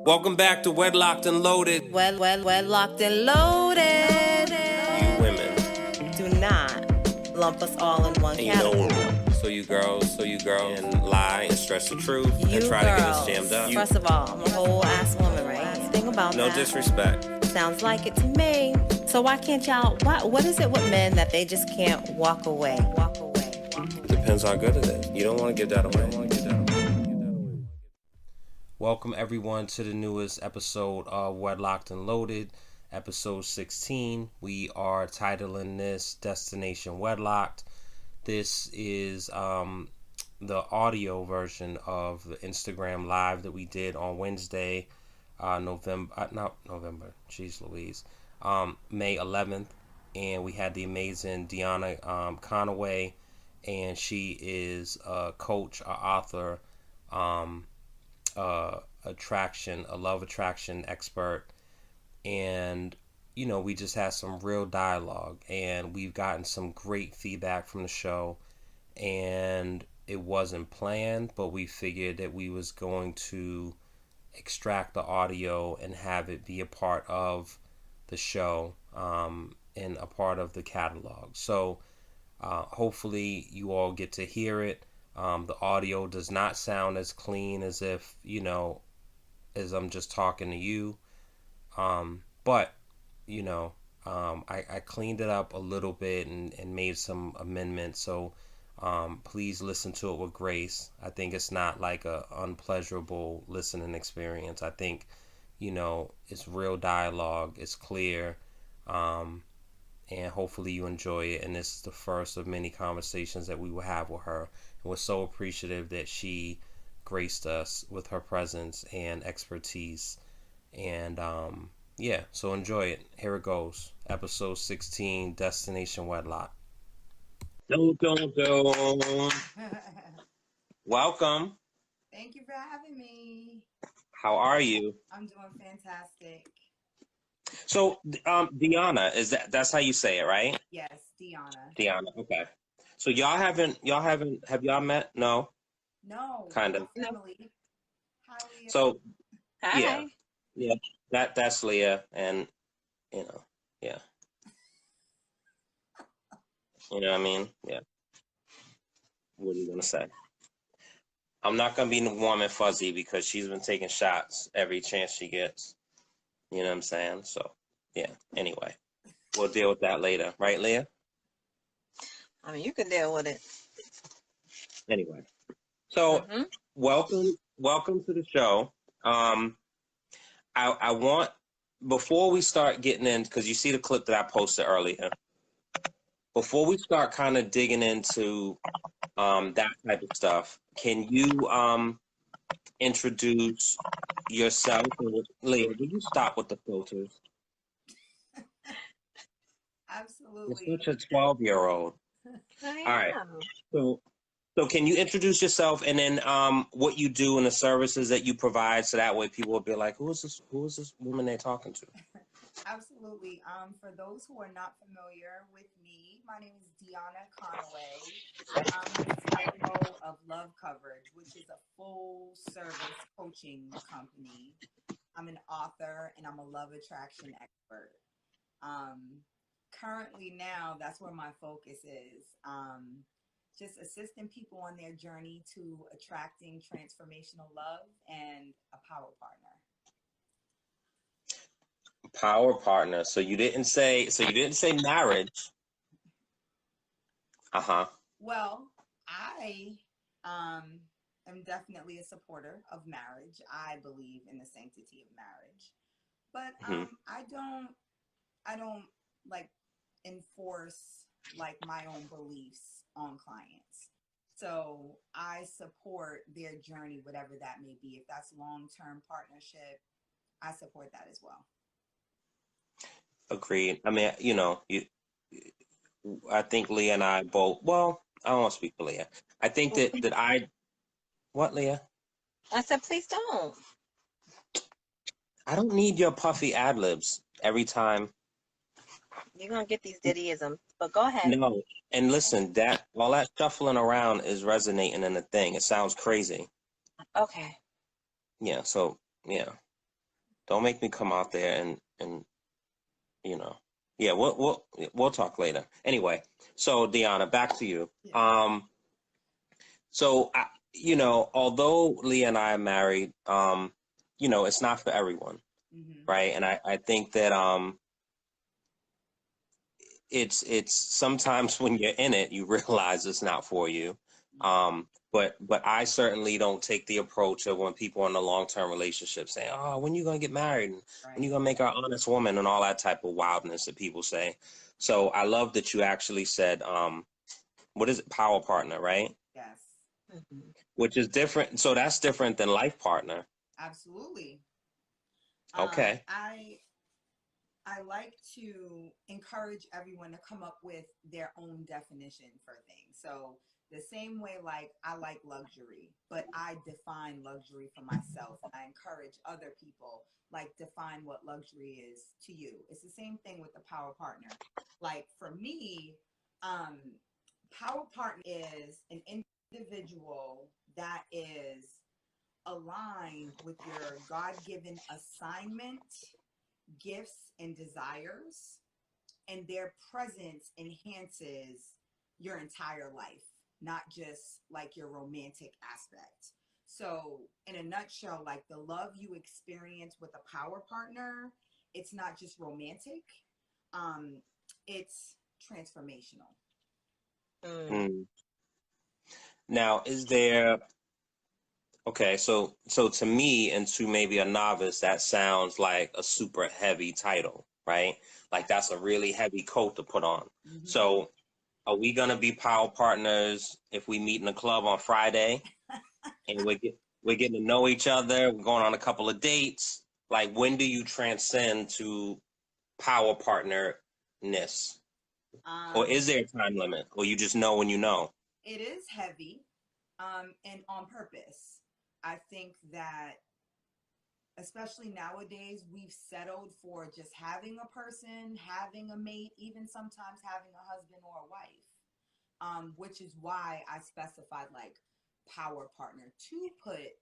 Welcome back to Wedlocked and Loaded. Wedlocked and loaded. You women. Do not lump us all in one And you category. know, so you girls, and lie and stretch the truth You and try girls. to get us jammed up. First of all, I'm a whole ass woman, right? Think about No that. disrespect. Sounds like it to me. So why can't y'all? What is it with men that they just can't walk away? Depends how good it is. You don't want to give that away. Welcome everyone to the newest episode of Wedlocked and Loaded, episode 16. We are titling this Destination Wedlocked. This is the audio version of the Instagram live that we did on Wednesday, May 11th, and we had the amazing Deanna Conaway, and she is a coach, an author, a love attraction expert, and you know, we just had some real dialogue, and we've gotten some great feedback from the show, and it wasn't planned, but we figured that we was going to extract the audio and have it be a part of the show, and a part of the catalog. So hopefully you all get to hear it. The audio does not sound as clean as if, you know, as I'm just talking to you. But, you know, I cleaned it up a little bit and made some amendments. So please listen to it with grace. I think it's not like a unpleasurable listening experience. I think, you know, it's real dialogue. It's clear. And hopefully you enjoy it. And this is the first of many conversations that we will have with her. And we're so appreciative that she graced us with her presence and expertise. And yeah, so enjoy it. Here it goes. Episode 16, Destination Wedlock. Don't. Welcome. Thank you for having me. How are you? I'm doing fantastic. So, Deanna, that's how you say it, right? Yes, Deanna. Deanna, okay. So have y'all met? No? No. Kind of. Family. Hi, Leah. So, Hi. yeah, that's Leah, and, you know, yeah. You know what I mean? Yeah. What are you going to say? I'm not going to be warm and fuzzy because she's been taking shots every chance she gets. You know what I'm saying? So, yeah. Anyway, we'll deal with that later. Right, Leah? I mean, you can deal with it. Anyway. So, welcome to the show. I want, before we start getting in, because you see the clip that I posted earlier, before we start kind of digging into that type of stuff, can you introduce yourself? Leah, will you stop with the filters? Absolutely. You're such a 12-year-old. All right. So can you introduce yourself, and then what you do and the services that you provide, so that way people will be like, who is this woman they're talking to? Absolutely. For those who are not familiar with me, my name is Deanna Conaway. I'm the CMO of Love Coverage, which is a full-service coaching company. I'm an author, and I'm a love attraction expert. Currently now, that's where my focus is. Just assisting people on their journey to attracting transformational love and a power partner. Power partner. So you didn't say marriage. Well, I am definitely a supporter of marriage. I believe in the sanctity of marriage, but I don't like enforce like my own beliefs on clients. So I support their journey, whatever that may be. If that's long-term partnership, I support that as well. Agreed. I mean, you know, I think Leah and I both, well, I don't want to speak for Leah. I think what, Leah? I said, please don't. I don't need your puffy ad-libs every time. You're going to get these Diddyisms, but go ahead. No, and listen, all that shuffling around is resonating in the thing. It sounds crazy. Okay. Yeah, so, yeah. Don't make me come out there and you know. Yeah, we'll talk later. Anyway, so Deanna, back to you. Yeah. So although Leah and I are married, it's not for everyone, right? And I think that it's sometimes when you're in it, you realize it's not for you. But I certainly don't take the approach of when people are in a long-term relationship saying, "Oh, when you gonna get married? And when you gonna make an honest woman?" and all that type of wildness that people say. So I love that you actually said, what is it, power partner, right? Yes. Which is different. So that's different than life partner. Absolutely. Okay. I like to encourage everyone to come up with their own definition for things. So the same way, like I like luxury, but I define luxury for myself, and I encourage other people like define what luxury is to you. It's the same thing with the power partner. Like for me, power partner is an individual that is aligned with your God-given assignment, gifts, and desires, and their presence enhances your entire life, not just like your romantic aspect. So in a nutshell, like the love you experience with a power partner, it's not just romantic, it's transformational. Now, is there okay, so to me and to maybe a novice, that sounds like a super heavy title, right? Like that's a really heavy coat to put on. So are we gonna be power partners if we meet in a club on Friday and we're getting to know each other, we're going on a couple of dates? Like when do you transcend to power partnerness? Or is there a time limit? Or you just know when you know? It is heavy, and on purpose. I think that especially nowadays, we've settled for just having a person, having a mate, even sometimes having a husband or a wife, which is why I specified like power partner to put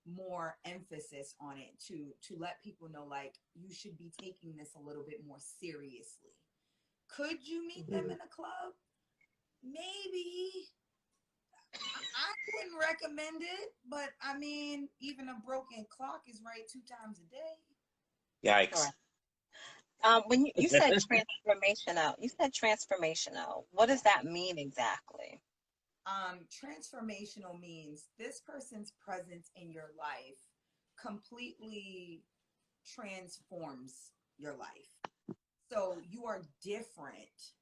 more emphasis on it, to let people know like you should be taking this a little bit more seriously. Could you meet them in a club? Maybe. I wouldn't recommend it, but I mean, even a broken clock is right 2 times a day. Yikes. When you said transformational. What does that mean exactly? Transformational means this person's presence in your life completely transforms your life. So you are different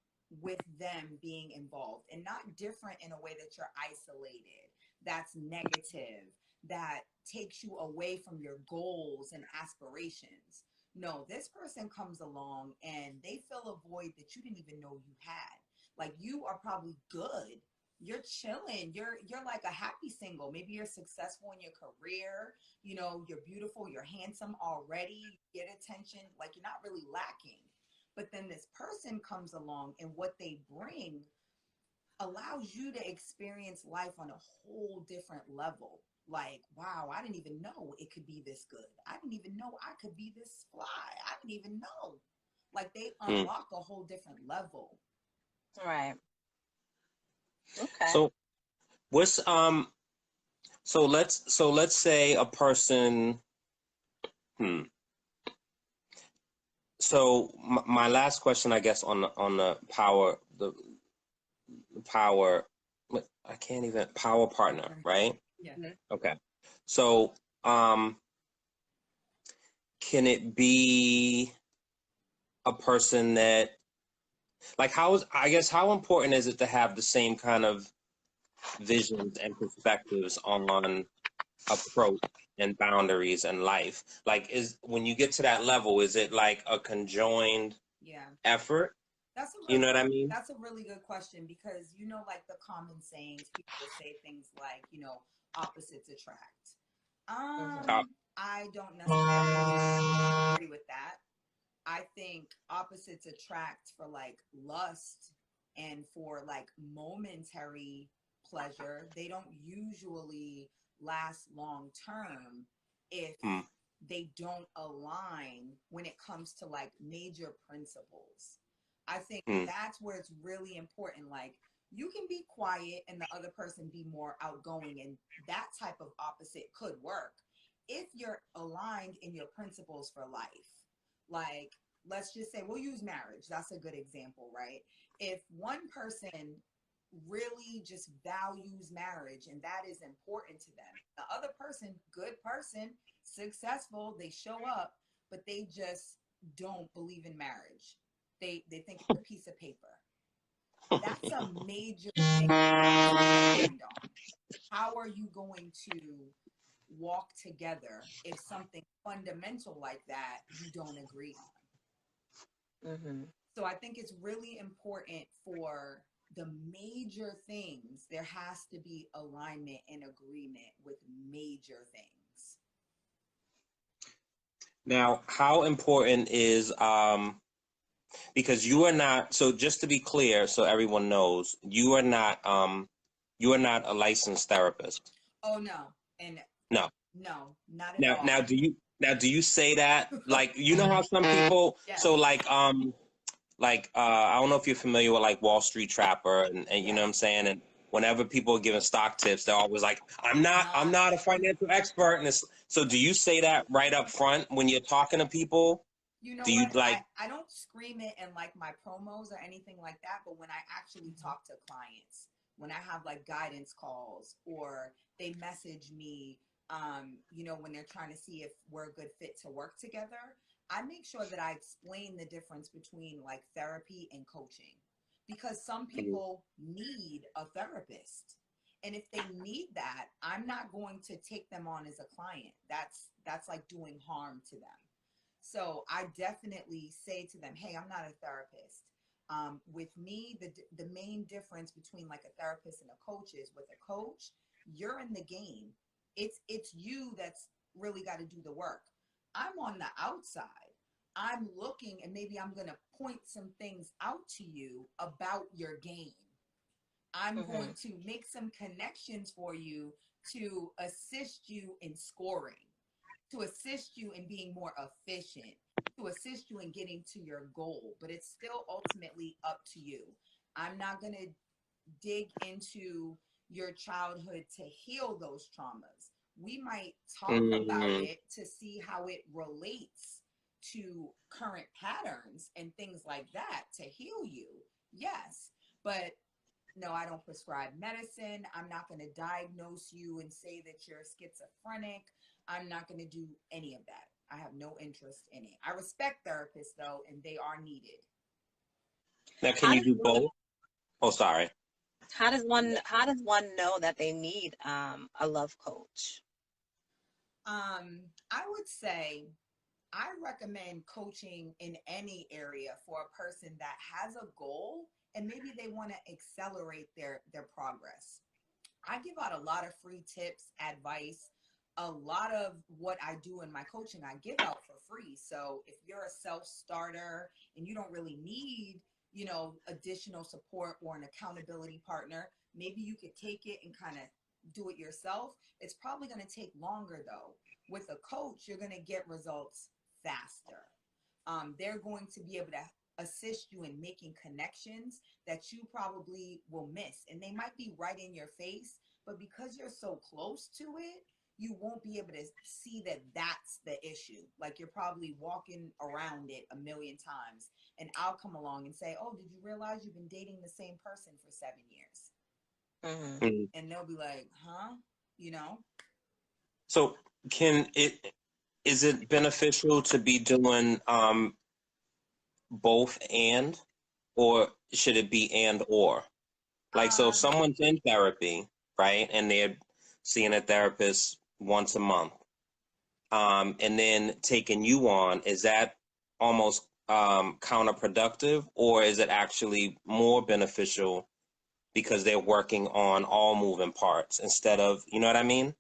with them being involved, and not different in a way that you're isolated, that's negative, that takes you away from your goals and aspirations. No, this person comes along and they fill a void that you didn't even know you had. Like you are probably good. You're chilling. You're like a happy single. Maybe you're successful in your career. You know, you're beautiful, you're handsome already, you get attention, like you're not really lacking. But then this person comes along and what they bring allows you to experience life on a whole different level. Like, wow, I didn't even know it could be this good. I didn't even know I could be this fly. I didn't even know. Like they unlock a whole different level. Right. Okay. So what's let's say a person So my last question, I guess, on the power, I can't even power partner, right? Yeah. Okay. So, can it be a person that, like, how important is it to have the same kind of visions and perspectives on approach and boundaries and life? Like, when you get to that level, is it like a conjoined effort? You know what I mean? That's a really good question, because you know, like the common sayings, people will say things like, you know, opposites attract. I don't necessarily agree with that. I think opposites attract for like lust and for like momentary pleasure. They don't usually last long term if they don't align when it comes to like major principles. I think Mm. that's where it's really important. Like, you can be quiet and the other person be more outgoing, and that type of opposite could work if you're aligned in your principles for life. Like, let's just say we'll use marriage. That's a good example, right? If one person really just values marriage and that is important to them, the other person, good person, successful, they show up, but they just don't believe in marriage. They think it's a piece of paper. That's a major thing to be aligned on. How are you going to walk together if something fundamental like that you don't agree on? Mm-hmm. So I think it's really important for the major things, there has to be alignment and agreement with major things. Now, how important is because you are not, so just to be clear so everyone knows, you are not a licensed therapist. Oh no. And No. no, not at Now all. do you say that, like, you know how some people, Yes. so like I don't know if you're familiar with like Wall Street Trapper, and you know what I'm Yes. saying, and whenever people are giving stock tips, they're always like, I'm Uh-huh. not a financial expert, and it's, so do you say that right up front when you're talking to people? You know Do you what? like, I don't scream it in like my promos or anything like that, but when I actually talk to clients, when I have like guidance calls or they message me, when they're trying to see if we're a good fit to work together, I make sure that I explain the difference between like therapy and coaching, because some people need a therapist. And if they need that, I'm not going to take them on as a client. That's like doing harm to them. So I definitely say to them, hey, I'm not a therapist. With me, the main difference between like a therapist and a coach is, with a coach, you're in the game. It's you that's really got to do the work. I'm on the outside. I'm looking, and maybe I'm going to point some things out to you about your game. I'm Mm-hmm. going to make some connections for you to assist you in scoring, to assist you in being more efficient, to assist you in getting to your goal. But it's still ultimately up to you. I'm not going to dig into your childhood to heal those traumas. We might talk about mm, it to see how it relates to current patterns and things like that to heal you. Yes. But no, I don't prescribe medicine. I'm not going to diagnose you and say that you're schizophrenic. I'm not going to do any of that. I have no interest in it. I respect therapists though, and they are needed. now can How you does do one both? Oh, sorry. how does one know that they need a love coach? I would say I recommend coaching in any area for a person that has a goal and maybe they want to accelerate their progress. I give out a lot of free tips, advice. A lot of what I do in my coaching, I give out for free. So if you're a self starter and you don't really need, additional support or an accountability partner, maybe you could take it and kind of do it yourself. It's probably going to take longer though. With a coach, you're going to get results faster. They're going to be able to assist you in making connections that you probably will miss. And they might be right in your face, but because you're so close to it, you won't be able to see that that's the issue. Like, you're probably walking around it a million times. And I'll come along and say, oh, did you realize you've been dating the same person for 7 years? Mm-hmm. Mm. And they'll be like, huh? You know? So can it, is it beneficial to be doing both, and, or should it be and or? Like, so if Um, someone's in therapy, right, and they're seeing a therapist once a month, and then taking you on, is that almost counterproductive, or is it actually more beneficial because they're working on all moving parts instead of, you know what I mean?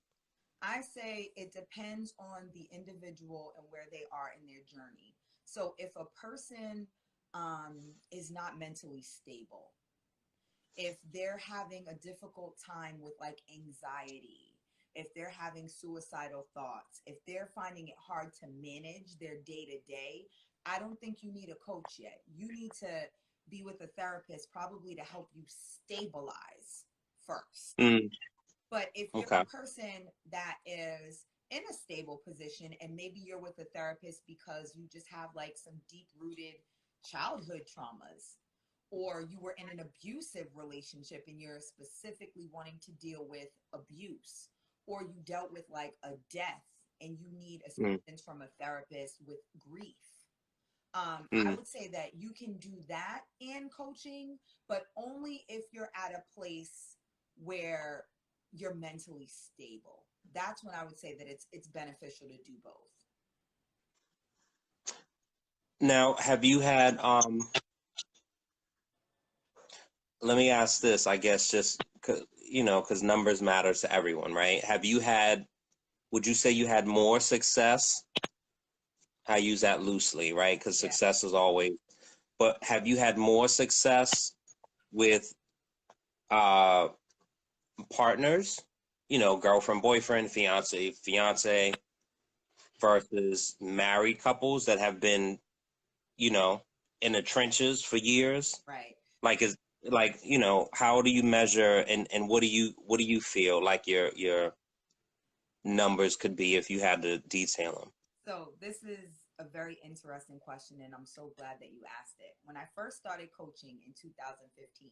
I say it depends on the individual and where they are in their journey. So if a person is not mentally stable, if they're having a difficult time with like anxiety, if they're having suicidal thoughts, if they're finding it hard to manage their day to day, I don't think you need a coach yet. You need to be with a therapist probably to help you stabilize first. Mm. But if you're Okay. a person that is in a stable position and maybe you're with a therapist because you just have like some deep rooted childhood traumas, or you were in an abusive relationship and you're specifically wanting to deal with abuse, or you dealt with like a death and you need Mm. assistance from a therapist with grief. I Mm. would say that you can do that in coaching, but only if you're at a place where you're mentally stable. That's when I would say that it's beneficial to do both. Now, have you had let me ask this, I guess, just because numbers matter to everyone, right? Would you say you had more success? I use that loosely, right? Because Yeah. success is always, but have you had more success with uh partners, girlfriend, boyfriend, fiance, versus married couples that have been, you know, in the trenches for years? Right. Like, how do you measure, and what do you feel like your numbers could be if you had to detail them? So this is a very interesting question, and I'm so glad that you asked it. When I first started coaching in 2015,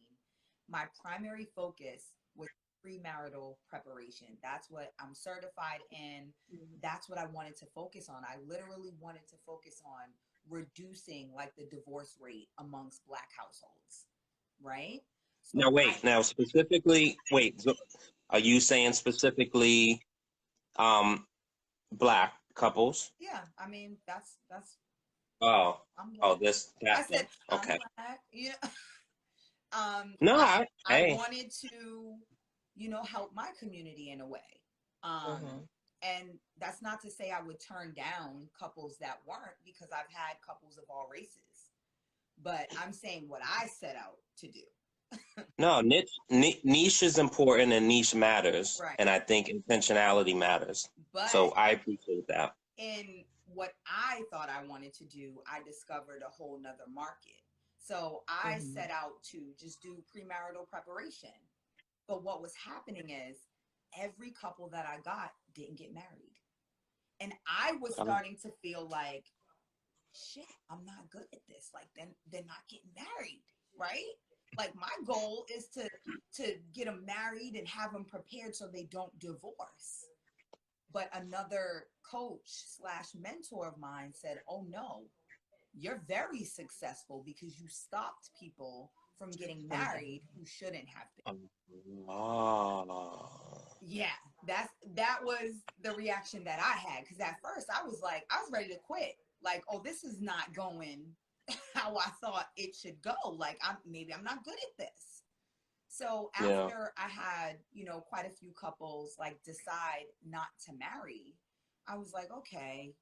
my primary focus was premarital preparation. That's what I'm certified in. That's what I wanted to focus on. I literally wanted to focus on reducing like the divorce rate amongst Black households, right? So Now, I, wait. Now, specifically, wait. So are you saying specifically um, Black couples? yeah, I mean that's Oh, I'm oh, Black. I that said then. I'm Okay. Black. No, I hey. wanted to, help my community in a way. Mm-hmm. And that's not to say I would turn down couples that weren't, because I've had couples of all races. But I'm saying what I set out to do. No, niche is important and niche matters, Right. and I think intentionality matters. So But I appreciate that. in what I thought I wanted to do, I discovered a whole nother market. So I Mm-hmm. set out to just do premarital preparation. But what was happening is every couple that I got didn't get married. And I was Um, starting to feel like, shit, I'm not good at this. Like, then they're not getting married, right? Like, my goal is to get them married and have them prepared so they don't divorce. But another coach slash mentor of mine said, oh no, you're very successful because you stopped people from getting married who shouldn't have been. oh. Yeah, that was the reaction that I had, because at first I was like, I was ready to quit. Like, oh, this is not going how I thought it should go. Like, I'm not good at this. So Yeah. after I had, quite a few couples like decide not to marry, I was like, okay,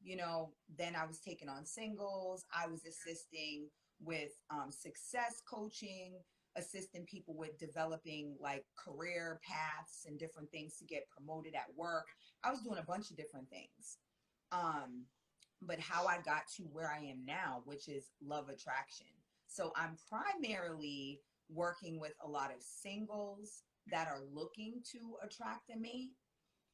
then I was taking on singles. I was assisting with success coaching, assisting people with developing like career paths and different things to get promoted at work. I was doing a bunch of different things. Um, but how I got to where I am now, which is love attraction. So I'm primarily working with a lot of singles that are looking to attract a mate,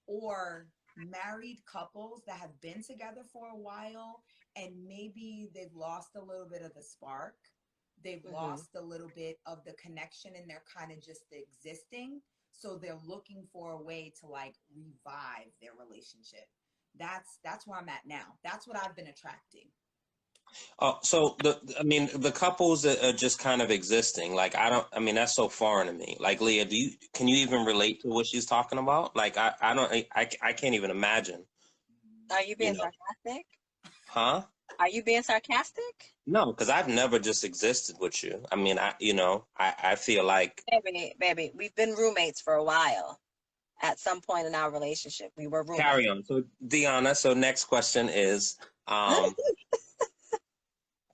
or married couples that have been together for a while and maybe they've lost a little bit of the spark. They've Mm-hmm. lost a little bit of the connection and they're kind of just existing. So they're looking for a way to like revive their relationship. That's where I'm at now. That's what I've been attracting. So the couples that are just kind of existing, like I mean, that's so foreign to me. Like, Leah, can you even relate to what she's talking about? Like, I don't, I can't even imagine, Are you you being know, sarcastic? huh? Are you being sarcastic? No, because I've never just existed with you. I mean, I feel like Baby, we've been roommates for a while. At some point in our relationship, we were roommates. carry on. So Deanna, so next question is, um,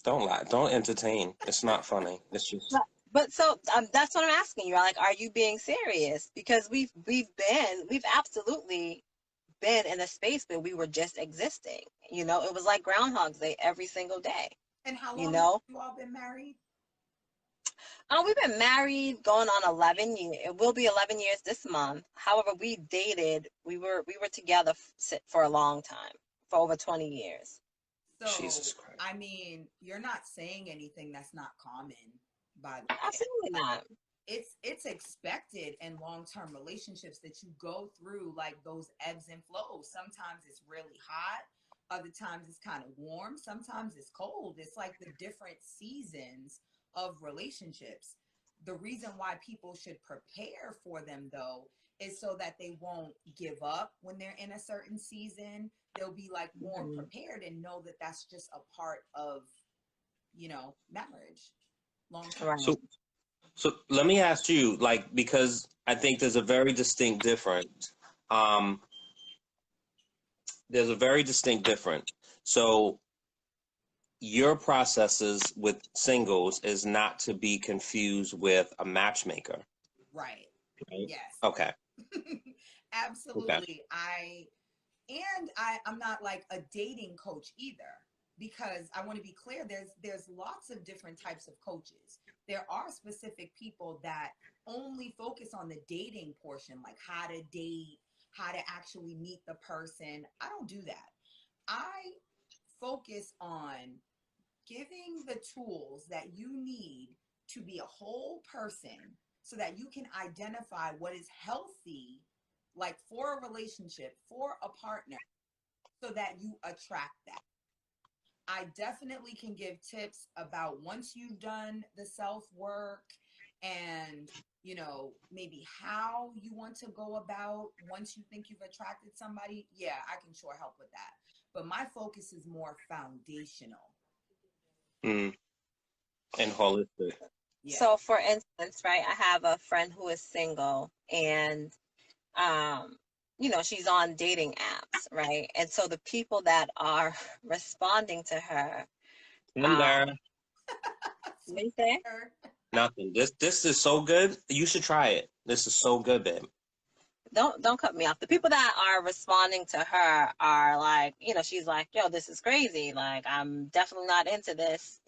don't lie, don't entertain. It's not funny. It's just, But so that's what I'm asking you. Like, are you being serious? Because we've absolutely been in a space where we were just existing. You know, it was like Groundhog's Day every single day. And how You long have know, you all been married? we've been married going on 11 years. It will be 11 years this month. However, we dated. We were together for a long time, for over 20 years. So, Jesus Christ. I mean, you're not saying anything that's not common, by the way. Absolutely not. It's expected in long-term relationships that you go through like those ebbs and flows. Sometimes it's really hot, other times it's kind of warm, sometimes it's cold. It's like the different seasons of relationships. The reason why people should prepare for them though is so that they won't give up when they're in a certain season. They'll be like more Mhm. prepared and know that that's just a part of, marriage, long term. Right. So let me ask you, like, because I think there's a very distinct difference. Um, there's a very distinct difference. So your processes with singles is not to be confused with a matchmaker, Right. right? Yes. Okay. Okay. Absolutely. I'm not like a dating coach either, because I want to be clear, there's lots of different types of coaches. There are specific people that only focus on the dating portion, like how to date, how to actually meet the person. I don't do that. I focus on giving the tools that you need to be a whole person so that you can identify what is healthy, like for a relationship, for a partner, so that you attract that. I definitely can give tips about once you've done the self work and, maybe how you want to go about once you think you've attracted somebody. Yeah, I can sure help with that. But my focus is more foundational. Mm, and holistic. Yeah. So, for instance, right, I have a friend who is single, and um, she's on dating apps, right? And so the people that are responding to her, Tinder. um, what do you say? Nothing. This is so good. You should try it. This is so good, babe. Don't cut me off. The people that are responding to her are like, she's like, yo, this is crazy. Like, I'm definitely not into this.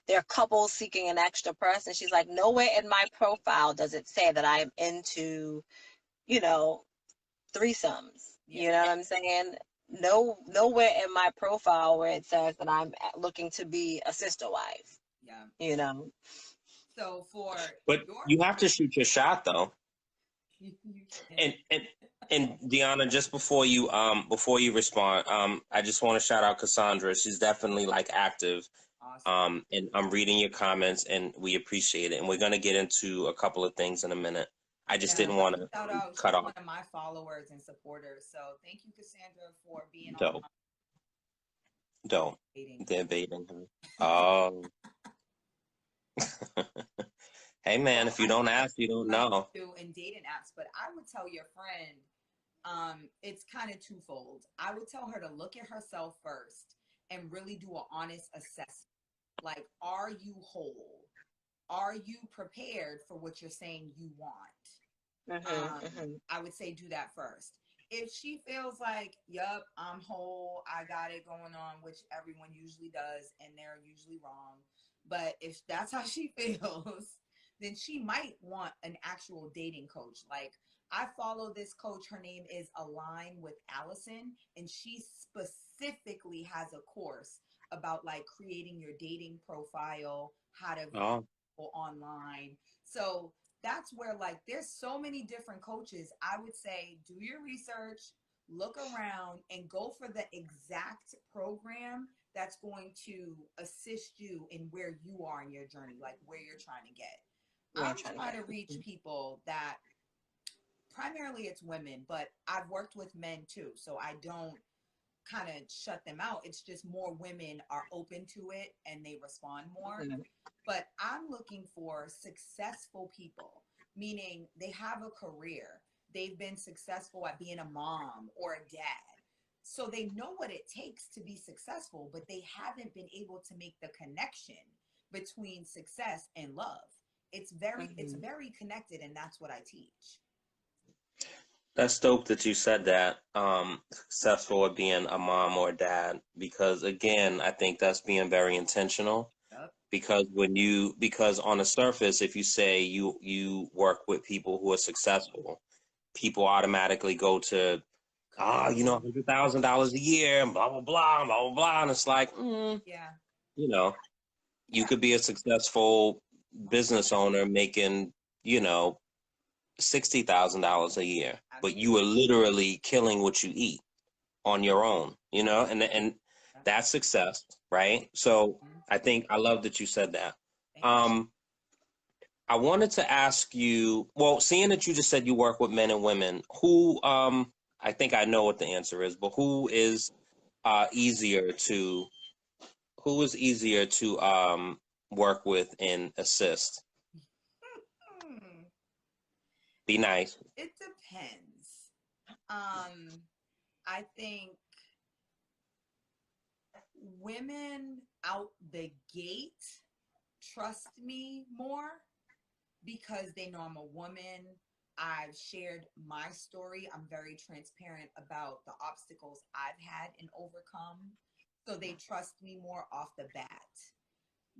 They're couples seeking an extra person. She's like, nowhere in my profile does it say that I'm into, you know, threesomes. Yeah. You know what I'm saying? No, nowhere in my profile where it says that I'm looking to be a sister wife. Yeah. You know. So for But your you have to shoot your shot, though. you can. And Deanna, just before you respond, I just want to shout out Cassandra. She's definitely like active. Awesome. And I'm reading your comments, and we appreciate it. And we're gonna get into a couple of things in a minute. I just Yeah, didn't let want me to shout out. cut She's off. one of my followers and supporters. So thank you, Cassandra, for being on Dope, my dope. dating. They're baiting her. Oh, hey man, So if you I don't have ask, you don't like know. you in dating apps, but I would tell your friend, it's kind of twofold. I would tell her to look at herself first and really do an honest assessment. Like, are you whole? Are you prepared for what you're saying you want? Mhm. Mhm. I would say do that first. If she feels like, yup, I'm whole, I got it going on, which everyone usually does, and they're usually wrong. But if that's how she feels, then she might want an actual dating coach. Like, I follow this coach, her name is Align with Allison, and she specifically has a course about like creating your dating profile, how to Oh, online. So that's where like there's so many different coaches. I would say do your research, look around, and go for the exact program that's going to assist you in where you are in your journey, like where you're trying to get. Where I'm you're trying to trying get. to reach people that primarily it's women, but I've worked with men too. So I don't kind of shut them out. It's just more women are open to it and they respond more. Mhm. But I'm looking for successful people, meaning they have a career. They've been successful at being a mom or a dad. So they know what it takes to be successful, but they haven't been able to make the connection between success and love. It's Mhm. very connected, and that's what I teach. That's dope that you said that. Successful at being a mom or a dad, because again, I think that's being very intentional. Yep. Because on the surface, if you say you work with people who are successful, people automatically go to, Career. $100,000 a year and blah blah blah blah blah blah, and it's like, Yeah. you know, you Yeah. could be a successful business owner making, you know, $60,000 a year, but you are Absolutely. literally killing what you eat on your own, and Yep. that's success, right? So Mhm. I think I love that you said that. Thank you. Um, I wanted to ask you, well, seeing that you just said you work with men and women, I think I know what the answer is, but easier to, who is easier to work with and assist? Hmm. Be It nice. it depends. Um, I think women out the gate trust me more because they know I'm a woman. I've shared my story. I'm very transparent about the obstacles I've had and overcome. So they trust me more off the bat.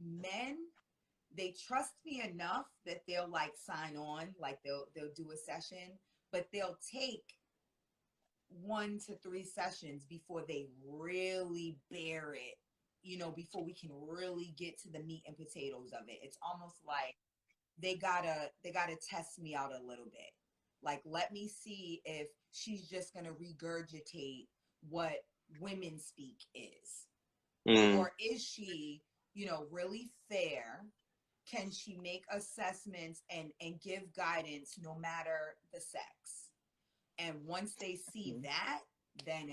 Men, they trust me enough that they'll like sign on, like they'll do a session, but they'll take 1 to 3 sessions before they really bear it, before we can really get to the meat and potatoes of it. It's almost like they gotta test me out a little bit. Like, let me see if she's just gonna regurgitate what women speak is, Mm, or is she, really fair? Can she make assessments and give guidance no matter the sex? And once they see that, then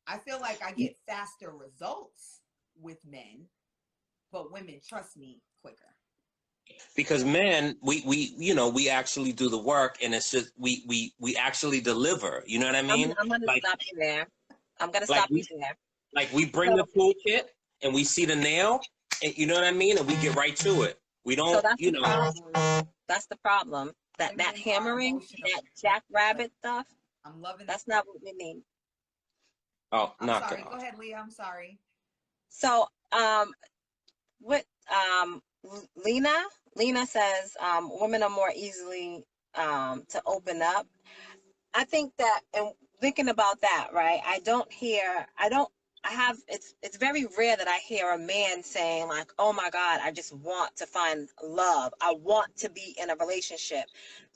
I feel like I get faster results with men, but women trust me quicker. because men, we actually do the work, and it's just we actually deliver. You know what I mean? I'm gonna Like stop you there. I'm gonna like stop you we there. we bring the So, toolkit and we see the nail, and you know what I mean, and we get right to it. We so don't, that's the problem. That's the problem. That Women are hammering, emotional. that That's jackrabbit stuff, I'm loving this that's not what we conversation. need. Oh, I'm knock it sorry. Go off. ahead, Leah. I'm sorry. So, what Lena Lena says, women are more easily to open up. I think that, and thinking about that, right? I have, it's very rare that I hear a man saying like, "Oh my God, I just want to find love. I want to be in a relationship."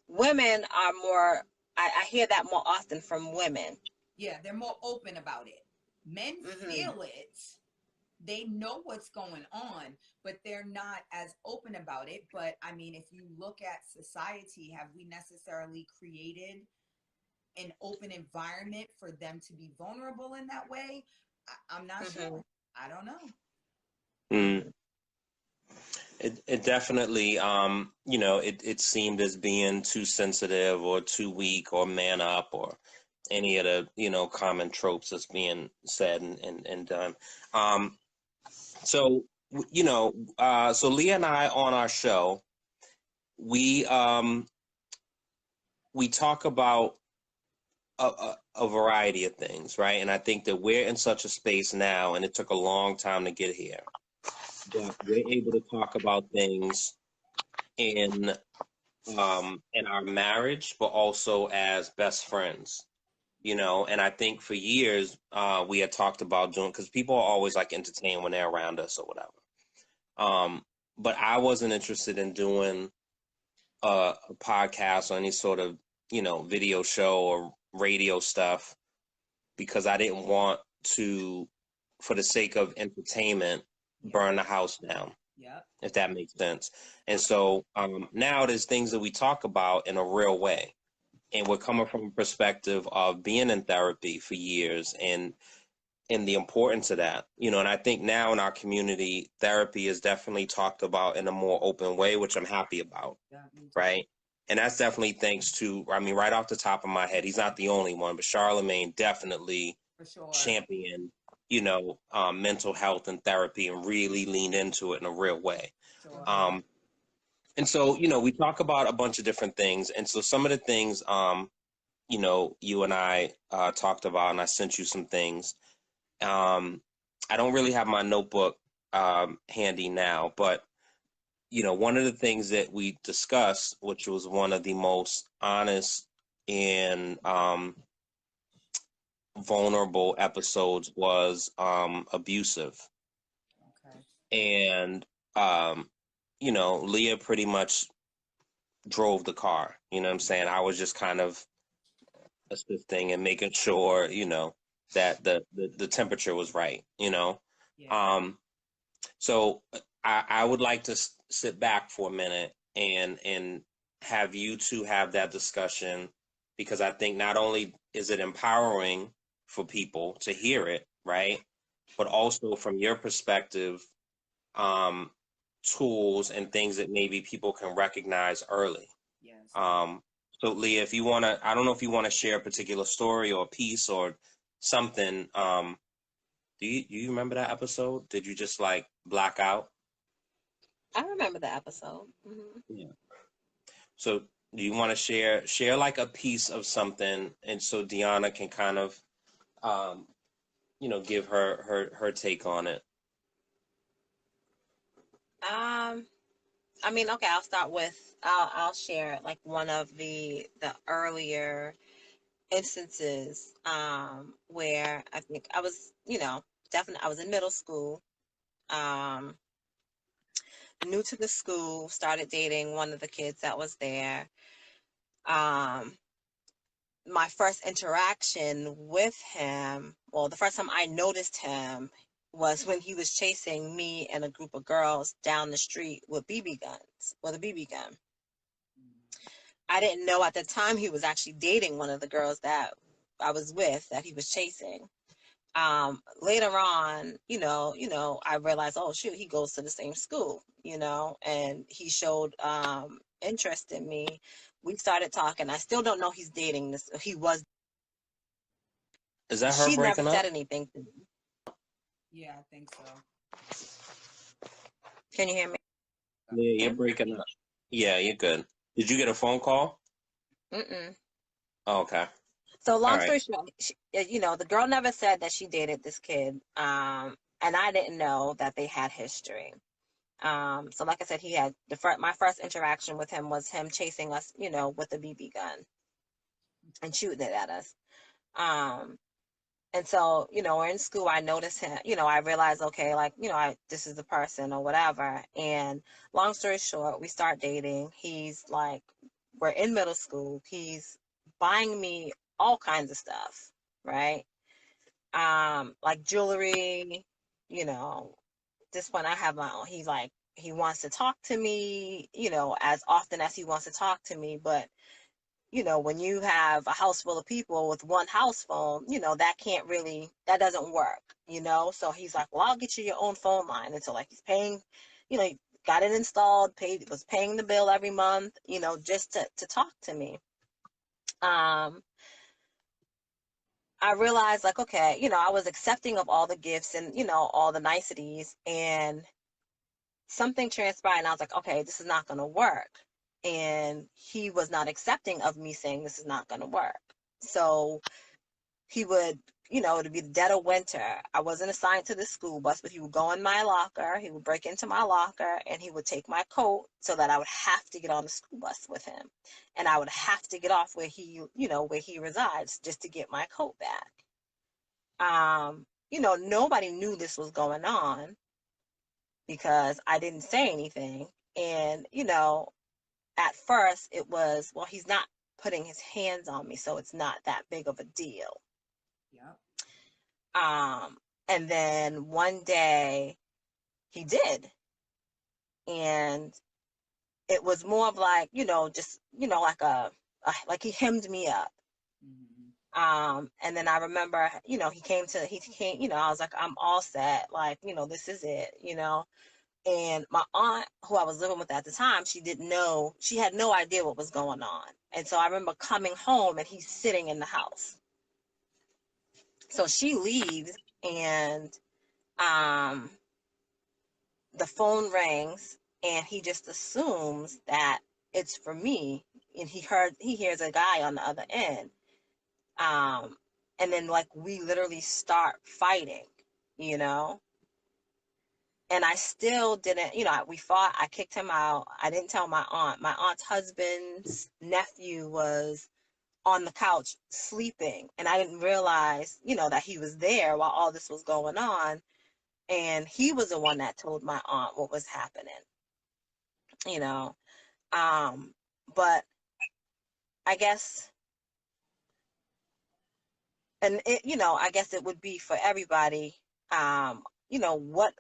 Women are more, I hear that more often from women. Yeah, they're more open about it. Men Hmm. feel it. They know what's going on, but they're not as open about it. But I mean, if you look at society, have we necessarily created an open environment for them to be vulnerable in that way? I'm not Hmm. sure. I don't know. Mm. It definitely, it seemed as being too sensitive or too weak or man up or any of the, common tropes that's being said and done. Um, so, so Leah and I on our show, we, we talk about a variety of things, right? And I think that we're in such a space now, and it took a long time to get here, that we're able to talk about things in in our marriage, but also as best friends, And I think for years we had talked about doing, because people are always like entertained when they're around us or whatever. Um, but I wasn't interested in doing a podcast or any sort of video show or radio stuff because I didn't want to, for the sake of entertainment, Yep. burn the house down, Yep. if that makes sense. And so now there's things that we talk about in a real way. And we're coming from a perspective of being in therapy for years and the importance of that. And I think now in our community, therapy is definitely talked about in a more open way, which I'm happy about, Yeah, me too. right? And that's definitely thanks to, I mean, right off the top of my head, he's not the only one, but Charlemagne definitely For sure. championed, mental health and therapy and really leaned into it in a real way. Sure. Um, and so, we talk about a bunch of different things. And so some of the things you and I talked about, and I sent you some things. I don't really have my notebook handy now, but one of the things that we discussed, which was one of the most honest and vulnerable episodes, was abusive. Okay. And Leah pretty much drove the car. You know what I'm saying? I was just kind of assisting and making sure, that the temperature was right, Yeah. So I would like to sit back for a minute and have you two have that discussion, because I think not only is it empowering for people to hear it, right, but also from your perspective, um, tools and things that maybe people can recognize early. Yes. So Leah, if you want to, I don't know if you want to share a particular story or a piece or something. Do you remember that episode? Did you just like black out? I remember the episode. Mm-hmm. Yeah. So do you want to share like a piece of something, and so Deanna can kind of um give her take on it. I mean, okay, I'll start with I'll share like one of the earlier instances where I think I was, definitely I was in middle school, um new to the school, started dating one of the kids that was there. Um my first interaction with him, well, the first time I noticed him was when he was chasing me and a group of girls down the street with BB guns, with a BB gun. I didn't know at the time he was actually dating one of the girls that I was with, that he was chasing. Later on, I realized, oh shoot, he goes to the same school, and he showed interest in me. We started talking. I still don't know he's dating this. He was. Is that her She never breaking said up? anything to me. Yeah, I think so. Can you hear me? Yeah, you're breaking up. Yeah, you're good. Did you get a phone call? Mm-mm. Oh, okay. So All long right. story short, the girl never said that she dated this kid, and I didn't know that they had history. So like I said, he had my first interaction with him was him chasing us, with a BB gun and shooting it at us. Um, and so, we're in school. I noticed him, I realized, okay, like, this is the person or whatever. And long story short, we start dating. He's like, we're in middle school. He's buying me all kinds of stuff, right? Like jewelry, you know, this point I have my own. He's like, he wants to talk to me, as often as he wants to talk to me. But, when you have a house full of people with one house phone, that doesn't work, So he's like, well, I'll get you your own phone line. And so like he's paying, he got it installed, was paying the bill every month, just to talk to me. I realized like, okay, I was accepting of all the gifts and, all the niceties, and something transpired and I was like, okay, this is not going to work. And he was not accepting of me saying this is not going to work. So he would, it would be the dead of winter. I wasn't assigned to the school bus, but he would go in my locker. He would break into my locker and he would take my coat so that I would have to get on the school bus with him. And I would have to get off where he resides just to get my coat back. Nobody knew this was going on because I didn't say anything. And, at first it was, well, he's not putting his hands on me, so it's not that big of a deal. Yep. And then one day he did. And it was more of like, just, like like he hemmed me up. And then I remember, he came, I was like, I'm all set. Like, this is it, And my aunt, who I was living with at the time, she had no idea what was going on. And so I remember coming home and he's sitting in the house. So she leaves and the phone rings and he just assumes that it's for me. And he hears a guy on the other end. And then like we literally start fighting, you know? And I still didn't, we fought, I kicked him out. I didn't tell my aunt. My aunt's husband's nephew was on the couch sleeping, and I didn't realize, that he was there while all this was going on. And he was the one that told my aunt what was happening, you know. But I guess, and it, I guess it would be for everybody. Um, you know, what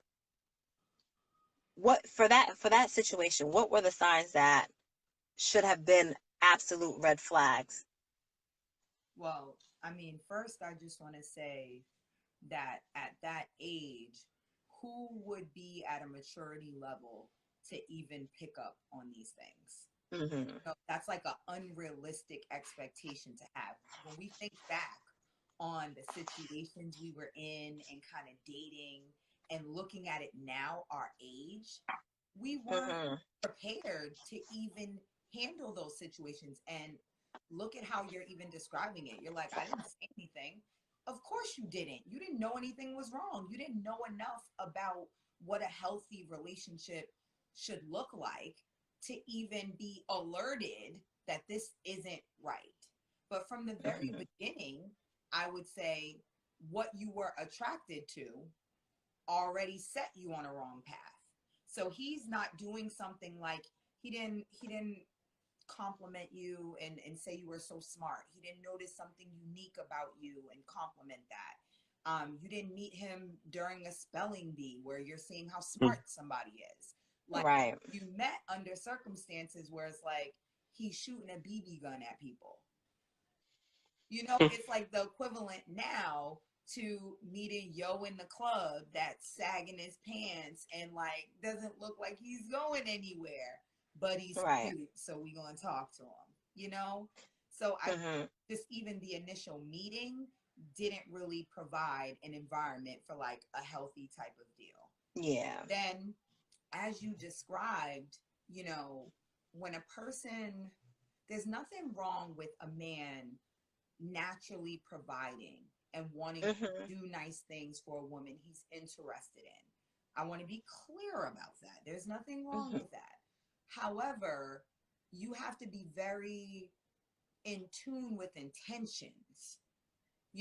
for that situation, what were the signs that should have been absolute red flags? Well, I mean, first, I just want to say that at that age, who would be at a maturity level to even pick up on these things? Mm-hmm. That's like an unrealistic expectation to have. When we think back on the situations we were in and kind of dating and looking at it now, our age, we weren't Mm-hmm. prepared to even handle those situations. And look at how you're even describing it. You're like, I didn't say anything. Of course you didn't. You didn't know anything was wrong. You didn't know enough about what a healthy relationship should look like to even be alerted that this isn't right. But from the very Mm-hmm. beginning, I would say what you were attracted to already set you on a wrong path. So he's not doing something like he didn't compliment you and say you were so smart. He didn't notice something unique about you and compliment that. You didn't meet him during a spelling bee where you're seeing how smart somebody is. Like Right. you met under circumstances where it's like he's shooting a BB gun at people. It's like the equivalent now to meeting Yo in the club that's sagging his pants and like doesn't look like he's going anywhere, but he's Right. cute, so we gonna talk to him. So I Mm-hmm. just even the initial meeting didn't really provide an environment for like a healthy type of deal. Yeah. Then, as you described, when a person, there's nothing wrong with a man naturally providing and wanting to Mm-hmm. do nice things for a woman he's interested in. I want to be clear about that. There's nothing wrong Mm-hmm. with that. However, you have to be very in tune with intentions.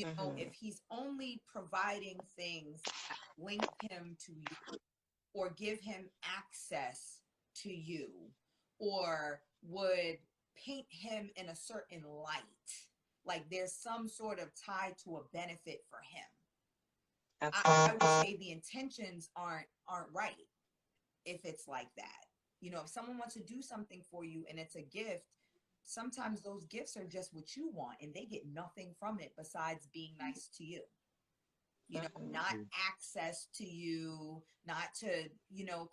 Mm-hmm. If he's only providing things that link him to you or give him access to you or would paint him in a certain light, like there's some sort of tie to a benefit for him. I Absolutely. would say the intentions aren't right if it's like that. If someone wants to do something for you and it's a gift, sometimes those gifts are just what you want and they get nothing from it besides being nice to you. Mm-hmm. Not access to you, not to,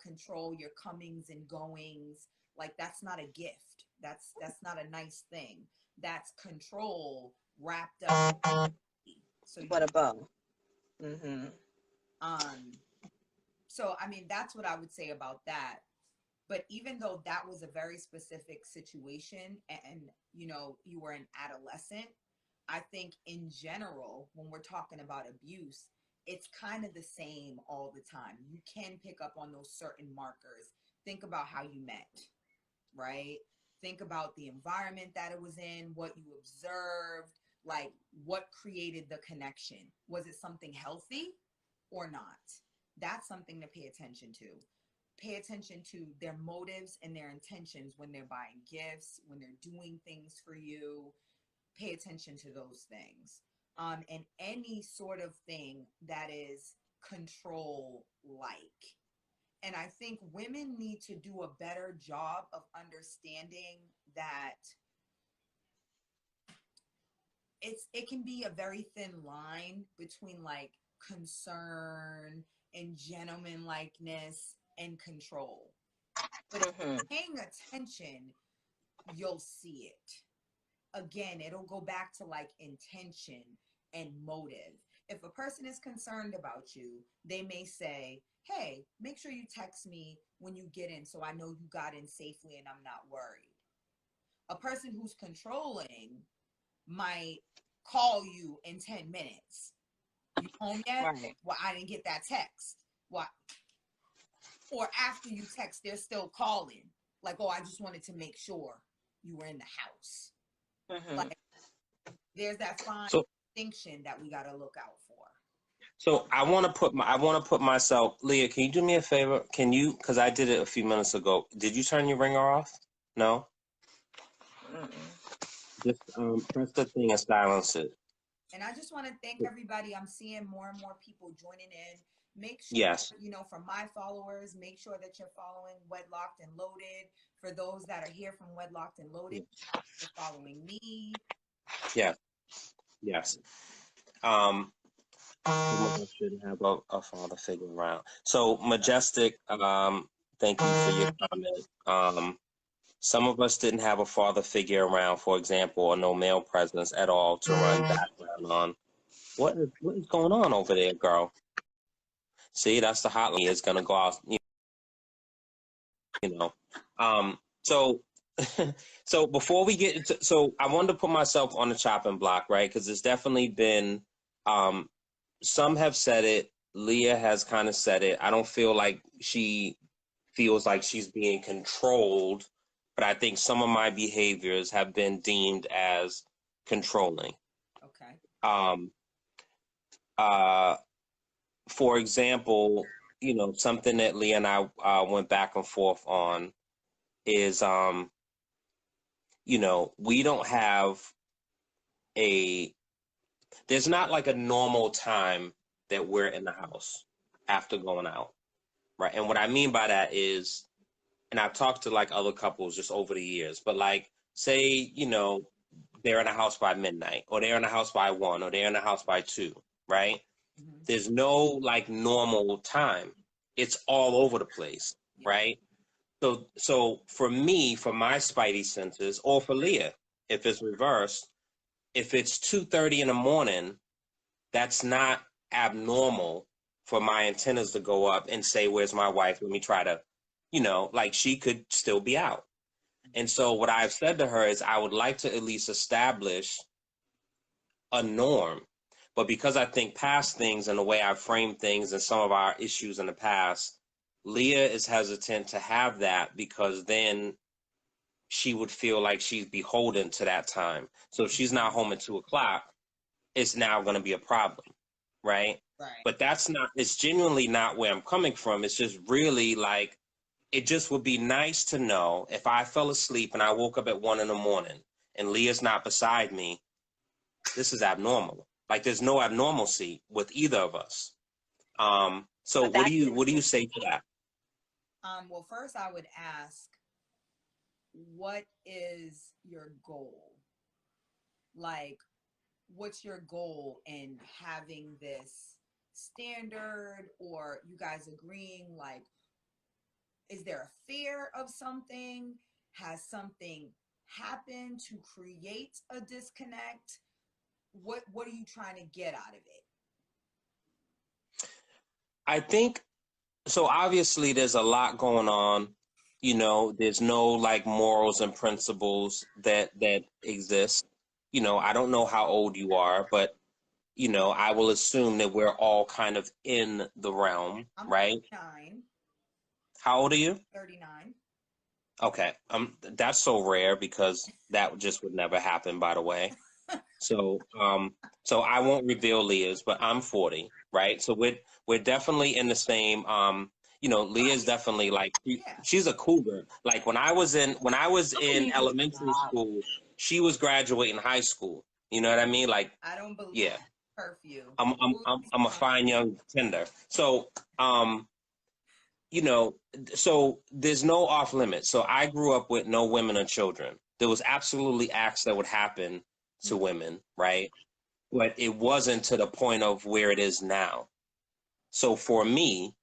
control your comings and goings. Like that's not a gift. That's not a nice thing. That's control wrapped up. So What a bow. Mm-hmm. um so I mean that's what I would say about that. But even though that was a very specific situation and you were an adolescent, I think in general, when we're talking about abuse, it's kind of the same all the time. You can pick up on those certain markers. Think about how you met, right? Think about the environment that it was in, what you observed, like what created the connection. Was it something healthy or not? That's something to pay attention to. Pay attention to their motives and their intentions when they're buying gifts, when they're doing things for you. Pay attention to those things. And any sort of thing that is control like. And I think women need to do a better job of understanding that it can be a very thin line between like concern and gentlemanlikeness and control. But if Mm-hmm. you're paying attention, you'll see it. Again, it'll go back to like intention and motive. If a person is concerned about you, they may say, hey, make sure you text me when you get in so I know you got in safely and I'm not worried. A person who's controlling might call you in 10 minutes. You home yet? Right. Well, I didn't get that text. What? Or after you text, they're still calling. Like, oh, I just wanted to make sure you were in the house. Mm-hmm. Like, there's that fine So, distinction that we got to look out for. so I want to put myself, Leah, can you do me a favor? Can you, because I did it a few minutes ago. Did you turn your ringer off? No? Just press the thing and silence it. And I just want to thank everybody. I'm seeing more and more people joining in. Make sure, Yes. for my followers, make sure that you're following Wedlocked and Loaded. For those that are here from Wedlocked and Loaded, you're following me. Yes. Yes. Some of us shouldn't have a father figure around. So, Majestic, thank you for your comment. Some of us didn't have a father figure around, for example, or no male presence at all to run background on. What is going on over there, girl? See, that's the hotline. It's gonna go out, you know. So, so before we get into, so I wanted to put myself on the chopping block, right? Because it's definitely been, some have said it. Leah has kind of said it. I don't feel like she feels like she's being controlled, but I think some of my behaviors have been deemed as controlling. Okay. For example, something that Leah and I went back and forth on is, we don't have there's not like a normal time that we're in the house after going out, right? And what I mean by that is, and I've talked to like other couples just over the years, but like, say, they're in a house by midnight, or they're in a house by 1, or they're in a house by 2, right? Mm-hmm. There's no like normal time. It's all over the place, right? So for me, for my spidey senses, or for Leah, if it's reversed, if it's 2:30 in the morning, that's not abnormal for my antennas to go up and say, "Where's my wife? Let me try to," like she could still be out. And so what I've said to her is I would like to at least establish a norm. But because I think past things and the way I've framed things and some of our issues in the past, Leah is hesitant to have that because then she would feel like she's beholden to that time. So if she's not home at 2:00, it's now going to be a problem, right? Right. But it's genuinely not where I'm coming from. It's just really like, it just would be nice to know if I fell asleep and I woke up at 1 in the morning and Leah's not beside me, this is abnormal. Like there's no abnormalcy with either of us. So what do you say to that? Well, first I would ask, what is your goal? Like, what's your goal in having this standard, or you guys agreeing? Like, is there a fear of something? Has something happened to create a disconnect? What are you trying to get out of it? I think so. Obviously, there's a lot going on. There's no like morals and principles that exist. I don't know how old you are, but I will assume that we're all kind of in the realm, I'm right? 39. How old are you? 39. Okay. That's so rare because that just would never happen, by the way. So I won't reveal Leah's, but I'm 40, right? So we're definitely in the same, Leah's definitely like, she's a cougar. Like when I was in elementary school, she was graduating high school. You know what I mean? Like, I don't believe yeah. Curfew. I'm a fine young tender. So, so there's no off limits. So I grew up with no women or children. There was absolutely acts that would happen to women, right? But it wasn't to the point of where it is now. So for me,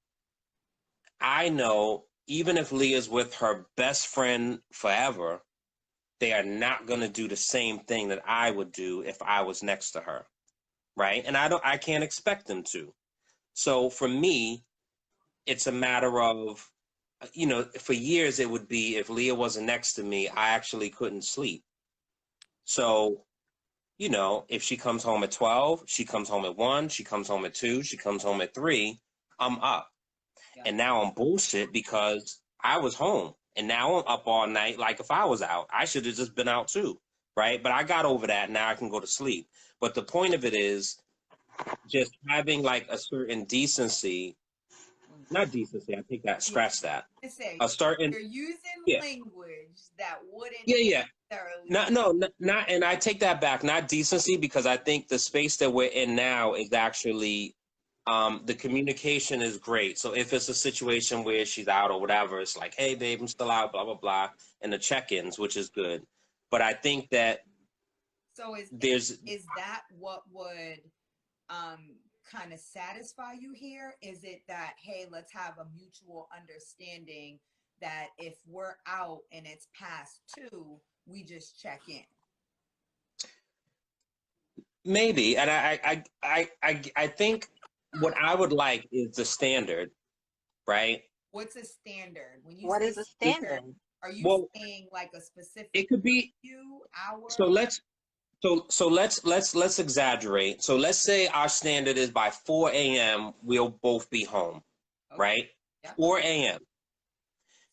I know even if Leah's with her best friend forever, they are not going to do the same thing that I would do if I was next to her, right? And I can't expect them to. So for me, it's a matter of, for years it would be if Leah wasn't next to me, I actually couldn't sleep. So, you know, if she comes home at 12, she comes home at 1, she comes home at 2, she comes home at 3, I'm up. Yeah. And now I'm bullshit because I was home. And now I'm up all night like if I was out. I should have just been out too, right? But I got over that. Now I can go to sleep. But the point of it is just having like a certain decency, not decency, I think that, scratch that. Say, A certain, you're using yeah, language that wouldn't yeah. necessarily. Not, and I take that back, not decency, because I think the space that we're in now is actually, the communication is great. So if it's a situation where she's out or whatever, it's like, hey, babe, I'm still out, blah, blah, blah, and the check-ins, which is good. But I think that So there's, is that what would kind of satisfy you here? Is it that, hey, let's have a mutual understanding that if we're out and it's past 2, we just check in? maybe, and I think what I would like is the standard, right? What's a standard? When you What say is a standard, standard? are you Well, saying like a specific it could be, you, hour? so let's exaggerate. So let's say our standard is by 4 a.m. we'll both be home, Okay. right? Yep. 4 a.m.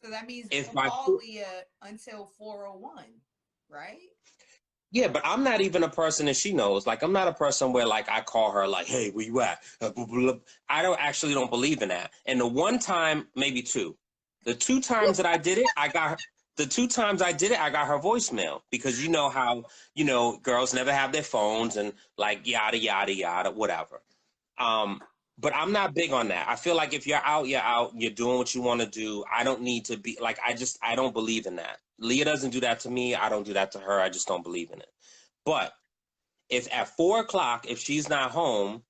So that means If you'll by call Leah until 4:01, right? Yeah, but I'm not even a person that she knows. Like, I'm not a person where, like, I call her, like, hey, where you at? I don't believe in that. And the one time, maybe two. The 2 times that I did it, the 2 times I did it, I got her voicemail. Because you know how, girls never have their phones and, like, yada, yada, yada, whatever. But I'm not big on that. I feel like if you're out, you're doing what you want to do. I don't need to be, like, I don't believe in that. Leah doesn't do that to me. I don't do that to her. I just don't believe in it. But if at 4 o'clock, if she's not home,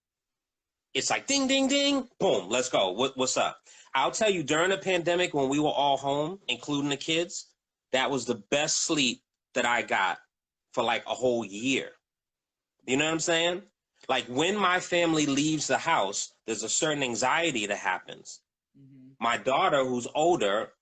it's like ding, ding, ding, boom, let's go. What's up? I'll tell you, during the pandemic when we were all home, including the kids, that was the best sleep that I got for like a whole year. You know what I'm saying? Like when my family leaves the house, there's a certain anxiety that happens. Mm-hmm. My daughter, who's older,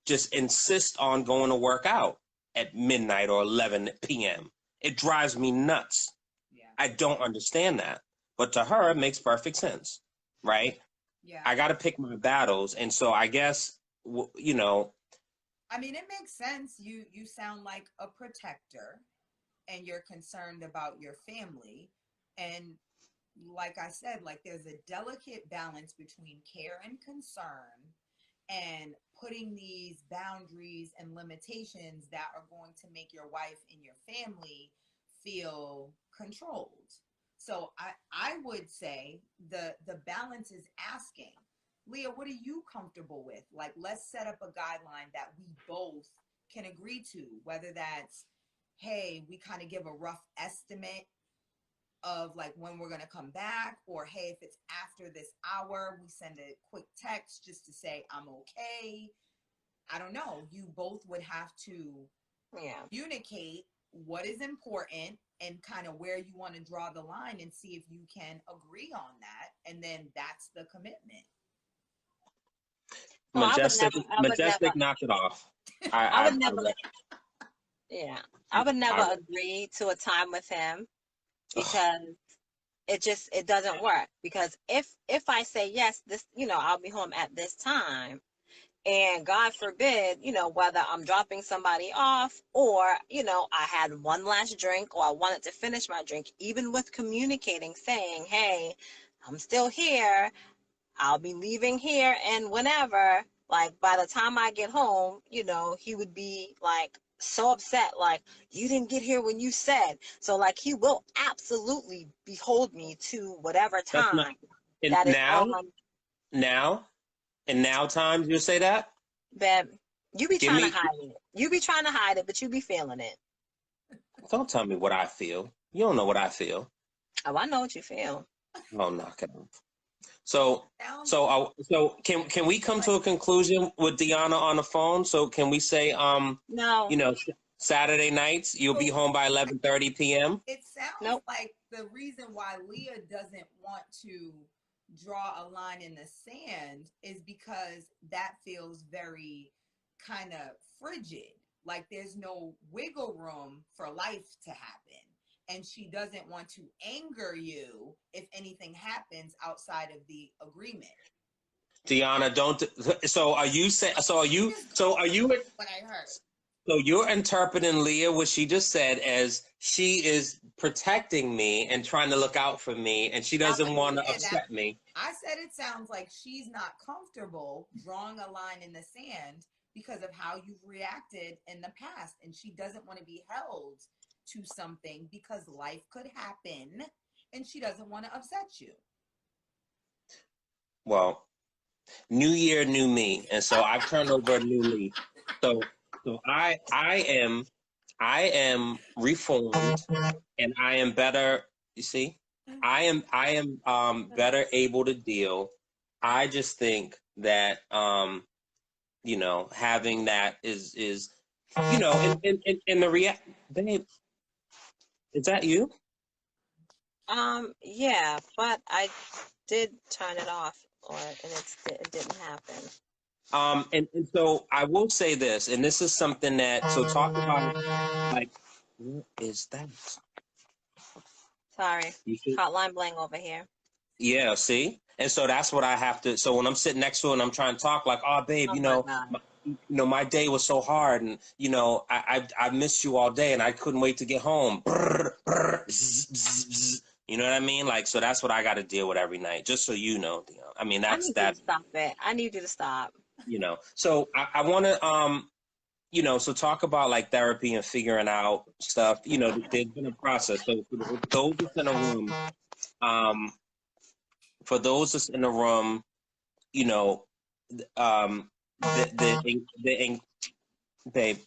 just insists on going to work out at midnight or 11 p.m. It drives me nuts. Yeah. I don't understand that. But to her, it makes perfect sense, right? Yeah. I got to pick my battles. And so I guess, I mean, it makes sense. You sound like a protector and you're concerned about your family. And like I said, like there's a delicate balance between care and concern and putting these boundaries and limitations that are going to make your wife and your family feel controlled. So I would say the balance is asking, Leah, what are you comfortable with? Like, let's set up a guideline that we both can agree to, whether that's, hey, we kind of give a rough estimate of like when we're going to come back, or hey, if it's after this hour, we send a quick text just to say I'm okay. I don't know. You both would have to communicate what is important and kind of where you want to draw the line and see if you can agree on that, and then that's the commitment. No, Majestic knocked it off. I would never. Yeah. I would never agree to a time with him because it doesn't work. Because if I say yes, this, I'll be home at this time, and God forbid, whether I'm dropping somebody off or, I had one last drink or I wanted to finish my drink, even with communicating, saying, hey, I'm still here, I'll be leaving here, and whenever, like, by the time I get home, he would be like so upset, like, you didn't get here when you said. So, like, he will absolutely behold me to whatever That's not, time and that is now times you say that? That you be Give trying me, to hide it. You be trying to hide it, but you be feeling it. don't tell me what I feel. You don't know what I feel. Oh, I know what you feel. Oh, knock it off. So can we come to a conclusion with Deanna on the phone? So can we say, No. Saturday nights you'll be home by 11:30 p.m. It sounds like the reason why Leah doesn't want to draw a line in the sand is because that feels very kind of frigid. Like there's no wiggle room for life to happen. and she doesn't want to anger you if anything happens outside of the agreement. Deanna, don't. So are you saying? So are you? So are you? What I heard. So you're interpreting Leah what she just said as she is protecting me and trying to look out for me, and she doesn't want to upset me. I said it sounds like she's not comfortable drawing a line in the sand because of how you've reacted in the past, and she doesn't want to be held to something because life could happen, and she doesn't want to upset you. Well, new year, new me, and so I've turned over a new leaf. So I am reformed, and I am better. You see, I am better able to deal. I just think that you know, having that is you know, in the babe, is that you? Yeah, but I did turn it off, and it didn't happen. And so I will say this, and this is something that, so talk about, like, what is that? Sorry, hotline bling over here. Yeah, see? And so that's what I have to, so when I'm sitting next to her and I'm trying to talk, like, oh, babe, my day was so hard, and, you know, I missed you all day, and I couldn't wait to get home. Brr, brr, zzz, zzz, zzz. You know what I mean? Like, so that's what I got to deal with every night, just so you know. I mean, that's that. I need you to stop it. I need you to stop. You know, so I want to, you know, so talk about like therapy and figuring out stuff. You know, there's been a process. So for those that's in a room, for those that's in the room, you know, babe,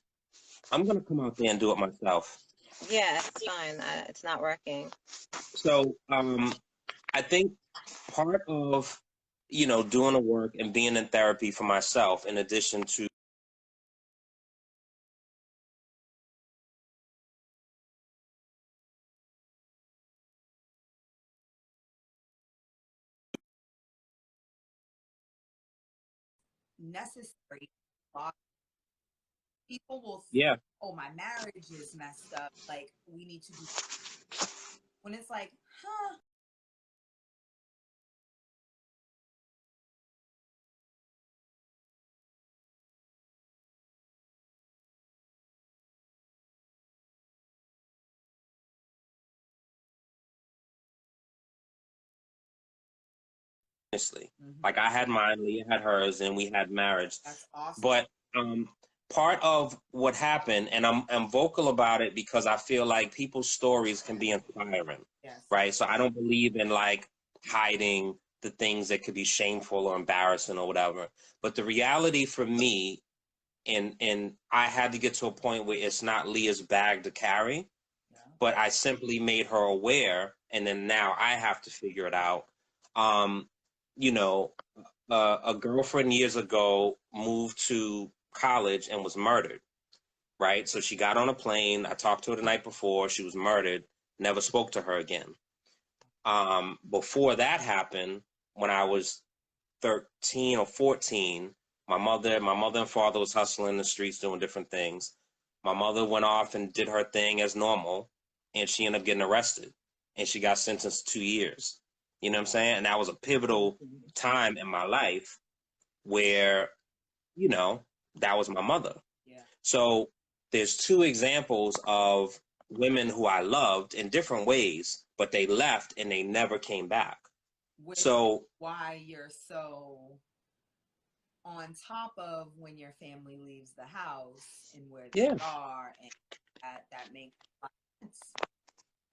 I'm gonna come out there and do it myself. Yeah, it's fine. It's not working. So I think part of, you know, doing the work and being in therapy for myself, in addition to Necessary. People will say, yeah. oh, my marriage is messed up. Like, we need to do. When it's like, huh? Honestly, like I had mine, Leah had hers, and we had marriage. That's awesome. But part of what happened, and I'm vocal about it because I feel like people's stories can be inspiring. Yes. Right? So I don't believe in like hiding the things that could be shameful or embarrassing or whatever. But the reality for me, and I had to get to a point where it's not Leah's bag to carry, but I simply made her aware, and then now I have to figure it out. You know, a girlfriend years ago moved to college and was murdered, right? So she got on a plane. I talked to her the night before. She was murdered. Never spoke to her again. Before that happened, when I was 13 or 14, my mother and father was hustling in the streets doing different things. My mother went off and did her thing as normal, and she ended up getting arrested, and she got sentenced to 2 years. You know what I'm saying? And that was a pivotal time in my life where, you know, that was my mother. Yeah. So there's two examples of women who I loved in different ways, but they left and they never came back. Which so why you're so on top of when your family leaves the house and where they are, and that makes sense.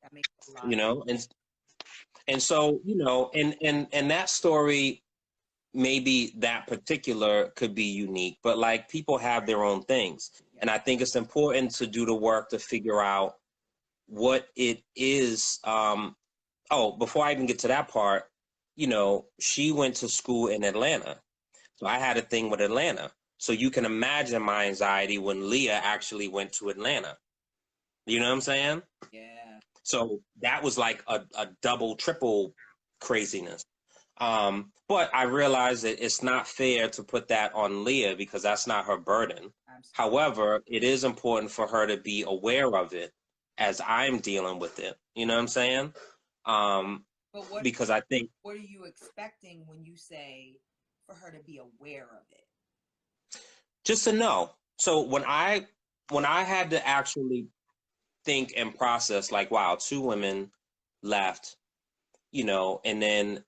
That makes a lot. You know, and so, you know, and that story, maybe that particular could be unique, but like people have their own things. And I think it's important to do the work to figure out what it is. Before I even get to that part, you know, she went to school in Atlanta. So I had a thing with Atlanta. So you can imagine my anxiety when Leah actually went to Atlanta. You know what I'm saying? Yeah. So that was like a double, triple craziness. But I realized that it's not fair to put that on Leah because that's not her burden. Absolutely. However, it is important for her to be aware of it as I'm dealing with it. You know what I'm saying? But Because I think what are you expecting when you say for her to be aware of it? just to know. So when I had to actually think and process, like, wow, two women left, and then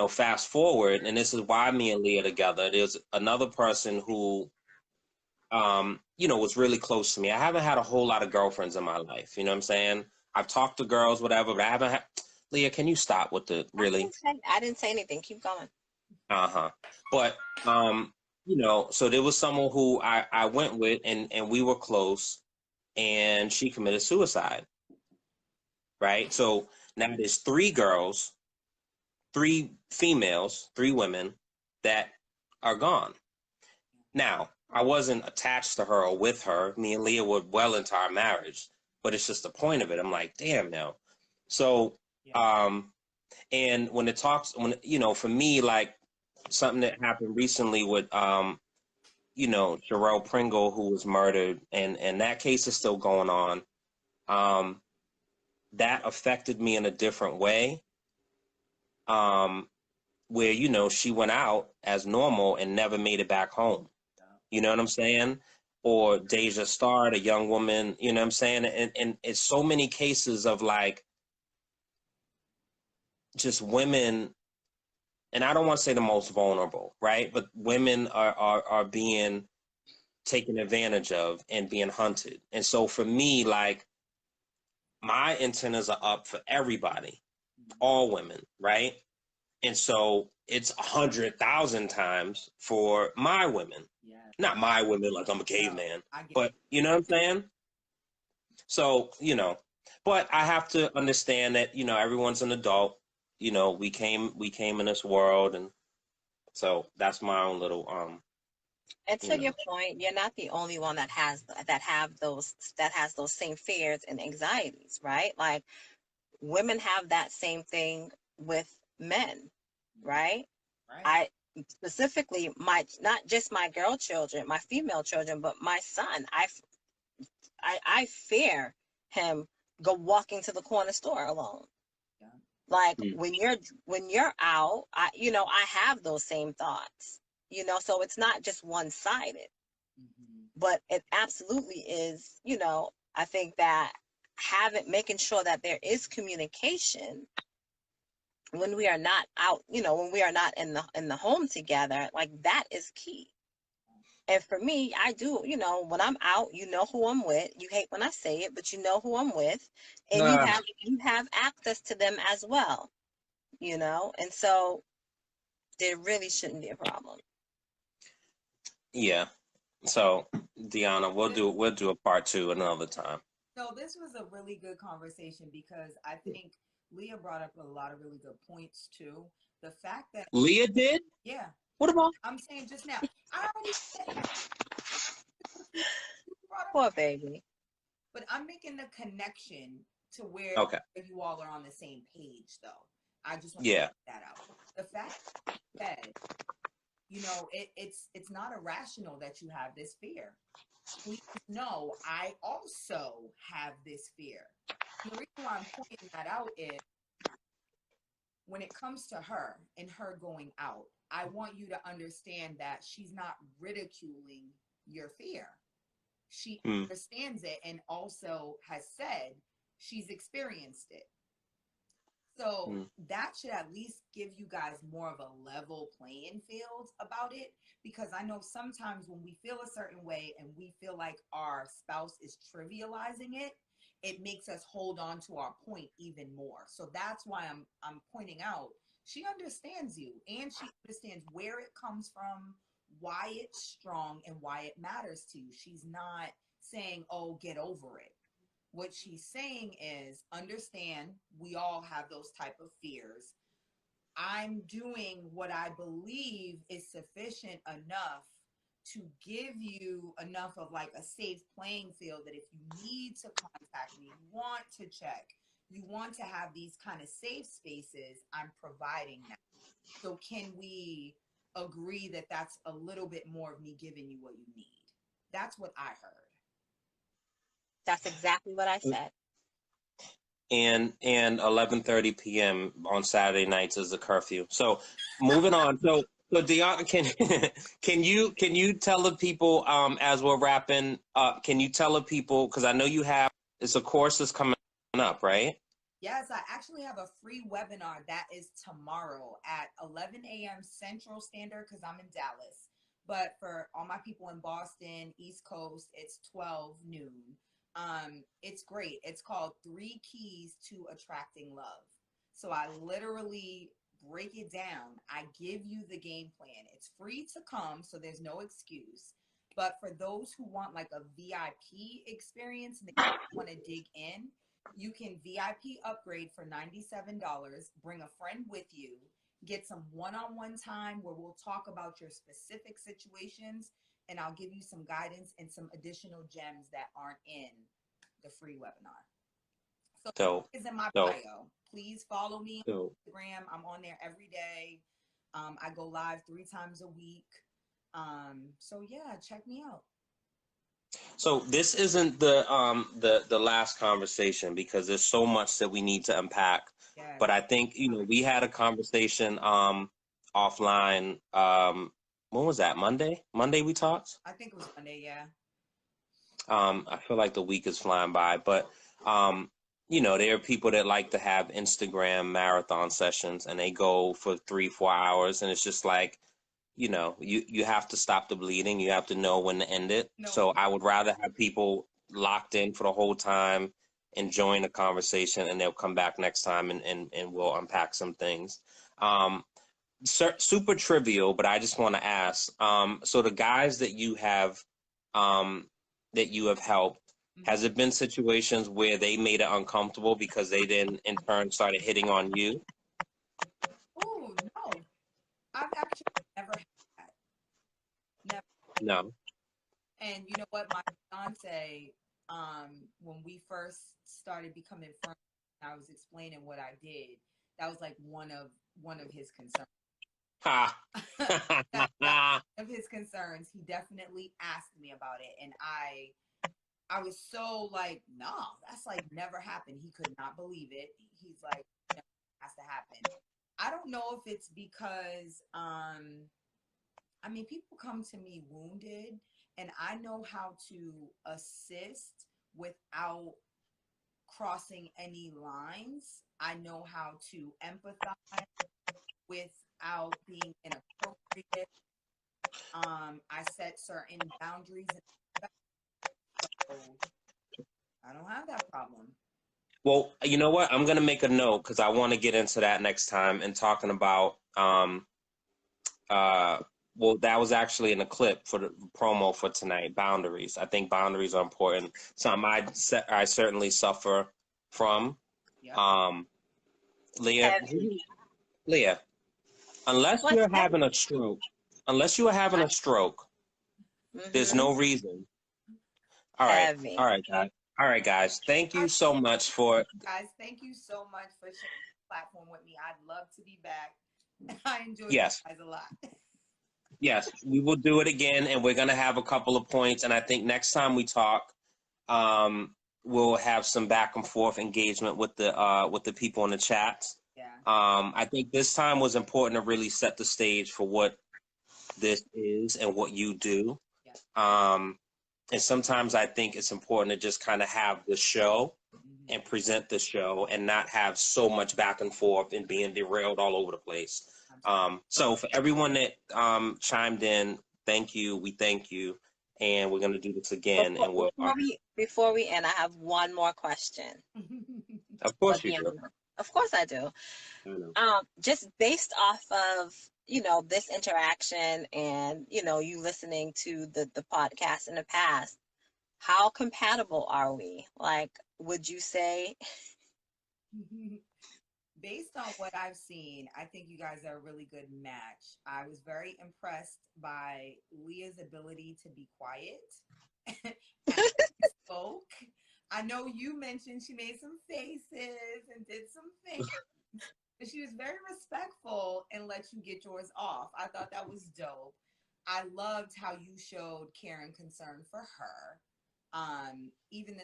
fast forward, and this is why me and Leah together. There's another person who was really close to me. I haven't had a whole lot of girlfriends in my life. You know what I'm saying? I've talked to girls, whatever, but I haven't had. Leah, can you stop with the really? I didn't say anything. Keep going. But so there was someone who I went with, and we were close, and she committed suicide. Right. So now there's three girls, three females, three women that are gone. Now, I wasn't attached to her or with her. Me and Leah were well into our marriage, but it's just the point of it. I'm like, damn now. So, and when it talks, for me, like something that happened recently with, Sherelle Pringle, who was murdered, and that case is still going on. That affected me in a different way. Where, she went out as normal and never made it back home. You know what I'm saying? Or Deja Starr, a young woman, you know what I'm saying? And it's so many cases of like just women, and I don't want to say the most vulnerable, right? But women are being taken advantage of and being hunted. And so for me, like my antennas are up for everybody, all women, right? And so it's 100,000 times for my women. Not my women, like I'm a caveman, but you know what I'm saying? So, but I have to understand that, everyone's an adult. We came in this world, and so that's my own little And to your point, you're not the only one that has those same fears and anxieties, right? Like women have that same thing with men, right? I specifically not just my girl children, my female children, but my son. I fear him go walking to the corner store alone. Like when you're out, I have those same thoughts. So it's not just one-sided. But it absolutely is, I think that making sure that there is communication when we are not out, when we are not in the home together, like that is key. And for me, I do, when I'm out, you know who I'm with. You hate when I say it, but you know who I'm with, and you have access to them as well, and so there really shouldn't be a problem. Yeah. So, Deanna, we'll do a part 2 another time. So this was a really good conversation because I think Leah brought up a lot of really good points too. The fact that Leah did? Yeah. What about? I'm saying just now. I already said Poor baby. But I'm making the connection to where you all are on the same page, though. I just want to get that out. The fact that it's not irrational that you have this fear. Please know I also have this fear. And the reason why I'm pointing that out is when it comes to her and her going out, I want you to understand that she's not ridiculing your fear. She understands it and also has said she's experienced it. So that should at least give you guys more of a level playing field about it, because I know sometimes when we feel a certain way and we feel like our spouse is trivializing it, it makes us hold on to our point even more. So that's why I'm pointing out she understands you and she understands where it comes from, why it's strong, and why it matters to you. She's not saying, oh, get over it. What she's saying is, understand we all have those type of fears. I'm doing what I believe is sufficient enough to give you enough of like a safe playing field that if you need to contact me, you want to check, you want to have these kind of safe spaces, I'm providing that. So can we agree that that's a little bit more of me giving you what you need? That's what I heard. That's exactly what I said. And 11:30 p.m. on Saturday nights is the curfew. So moving on. So Deanna, can you tell the people as we're wrapping up? Can you tell the people, because I know you have, it's a course that's coming up, right? Yes, I actually have a free webinar that is tomorrow at 11 a.m. Central Standard because I'm in Dallas. But for all my people in Boston, East Coast, it's 12 noon. It's great. It's called 3 Keys to Attracting Love. So I literally break it down. I give you the game plan. It's free to come, so there's no excuse. But for those who want like a VIP experience and they want to dig in, you can VIP upgrade for $97, bring a friend with you, get some one-on-one time where we'll talk about your specific situations, and I'll give you some guidance and some additional gems that aren't in the free webinar. So it's in my bio. Please follow me on Instagram. I'm on there every day. I go live 3 times a week. So yeah, check me out. So this isn't the last conversation because there's so much that we need to unpack. Yes. But I think, we had a conversation offline. When was that? Monday? Monday we talked? I think it was Monday, yeah. I feel like the week is flying by, but there are people that like to have Instagram marathon sessions and they go for 3-4 hours, and it's just like, you have to stop the bleeding. You have to know when to end it. No. So I would rather have people locked in for the whole time, enjoying the conversation, and they'll come back next time and we'll unpack some things. Super trivial, but I just want to ask. So the guys that you have helped, has it been situations where they made it uncomfortable because they then in turn started hitting on you? Oh, no. I've actually never had that. Never. No. And you know what? My fiance, when we first started becoming friends, I was explaining what I did. That was like one of his concerns. Ha. One of his concerns. He definitely asked me about it, and I was so like, no, that's like never happened. He could not believe it. He's like, no, it has to happen. I don't know if it's because people come to me wounded, and I know how to assist without crossing any lines. I know how to empathize without being inappropriate. I set certain boundaries, so I don't have that problem. Well, you know what? I'm going to make a note because I want to get into that next time and talking about well, that was actually in a clip for the promo for tonight, boundaries. I think boundaries are important. Something I certainly suffer from. Yep. Leah, unless you are having a stroke, there's no reason. All right. All right, guys. All right, guys. Thank you so much for... Guys, thank you so much for sharing the platform with me. I'd love to be back. I enjoy you guys a lot. Yes, we will do it again, and we're going to have a couple of points. And I think next time we talk, we'll have some back and forth engagement with the people in the chats. Yeah. I think this time was important to really set the stage for what this is and what you do. Yeah. And sometimes I think it's important to just kind of have the show and present the show and not have so much back and forth and being derailed all over the place. So for everyone that chimed in, thank you. We thank you. And we're going to do this again. Before we end, I have one more question. Of course you do. Of course I do. Just based off of, this interaction and, you listening to the podcast in the past, how compatible are we? Like, would you say? Based on what I've seen, I think you guys are a really good match. I was very impressed by Leah's ability to be quiet and spoke. I know you mentioned she made some faces and did some things, but she was very respectful and let you get yours off. I thought that was dope. I loved how you showed care and concern for her. Even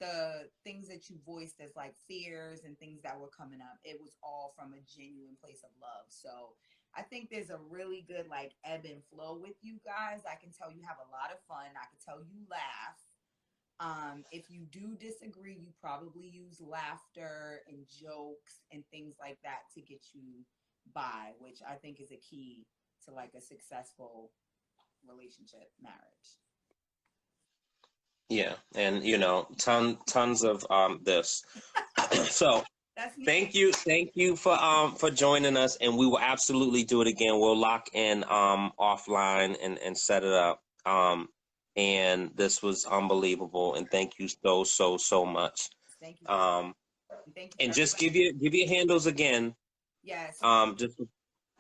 the things that you voiced as like fears and things that were coming up, it was all from a genuine place of love. So I think there's a really good like ebb and flow with you guys. I can tell you have a lot of fun. I can tell you laugh. If you do disagree, you probably use laughter and jokes and things like that to get you by, which I think is a key to like a successful relationship, marriage. Yeah, and you know, tons of this. So thank you for joining us, and we will absolutely do it again. We'll lock in offline and set it up. And this was unbelievable, and thank you so much. Thank you. Thank you. And just give your handles again. Yes. Just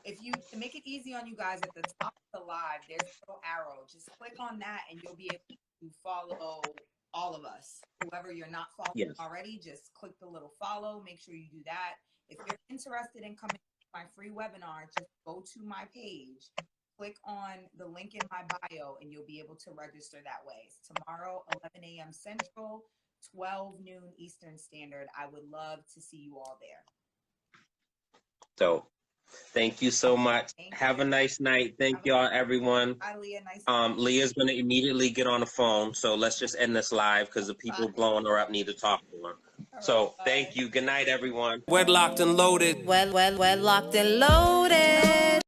if you to make it easy on you guys, at the top of the live, there's a little arrow. Just click on that, and you'll be able to follow all of us. Whoever you're not following already, just click the little follow. Make sure you do that. If you're interested in coming to my free webinar, just go to my page, click on the link in my bio, and you'll be able to register that way. It's tomorrow, 11 a.m. Central, 12 noon Eastern Standard. I would love to see you all there. So, thank you so much. Have a nice night. Thank y'all, everyone. Bye, Leah. Nice. Leah's gonna immediately get on the phone, so let's just end this live because the people blowing her up need to talk to her. So, thank you. Good night, everyone. Wedlocked and loaded. Wedlocked and loaded.